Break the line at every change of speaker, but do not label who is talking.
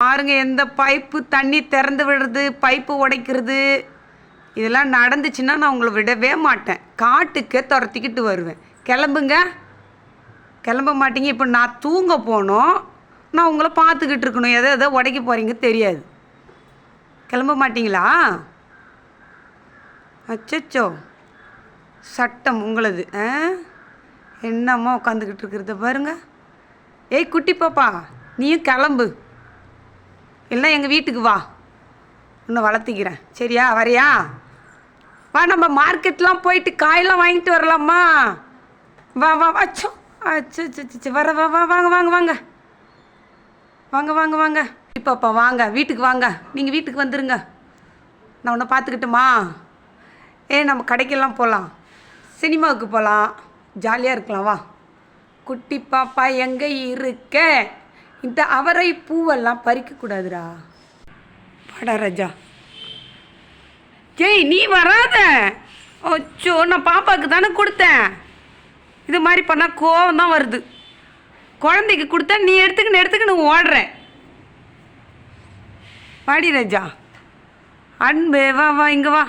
பாருங்கள், எந்த பைப்பு தண்ணி திறந்து விடுறது, பைப்பு உடைக்கிறது, இதெல்லாம் நடந்துச்சுன்னா நான் உங்களை விடவே மாட்டேன். காட்டுக்கே துரத்திக்கிட்டு வருவேன். கிளம்புங்க. கிளம்ப மாட்டீங்க. இப்போ நான் தூங்க போனோம், நான் உங்களை பார்த்துக்கிட்டு இருக்கணும். எதை உடைக்க போகிறீங்க தெரியாது. கிளம்ப மாட்டிங்களா? அச்சச்சோ, சட்டம் உங்களது. என்னம்மா உட்காந்துக்கிட்டு இருக்கிறத பாருங்க. ஏய் குட்டி பாப்பா, நீயும் கிளம்பு, இல்லை எங்கள் வீட்டுக்கு வா, இன்னும் வளர்த்திக்கிறேன். சரியா? வரையா? வா, நம்ம மார்க்கெட்லாம் போயிட்டு காயெல்லாம் வாங்கிட்டு வரலாமா? வா வா அச்சோ அச்சோ வர வா வா வாங்க வாங்க வாங்க வாங்க வாங்க வாங்க பாப்பா, வாங்க வீட்டுக்கு வாங்க. நீங்கள் வீட்டுக்கு வந்துடுங்க, நான் உன்னை பார்த்துக்கிட்டுமா? நம்ம கடைக்கெல்லாம் போகலாம், சினிமாவுக்கு போகலாம், ஜாலியாக இருக்கலாம். வா குட்டி பாப்பா, எங்கே இருக்க? இந்த அவரை பூவெல்லாம் பறிக்கக்கூடாதுடா. வாடா ராஜா. ஏய் நீ வராத. அச்சோ, நான் பாப்பாவுக்கு தானே கொடுத்தேன். இது மாதிரி பண்ணால் கோவம் தான் வருது. குழந்தைக்கு கொடுத்தா நீ எடுத்துக்கின்னு ஓடுற. வாடி ராஜா, அன்பு வா வா, இங்கே வா.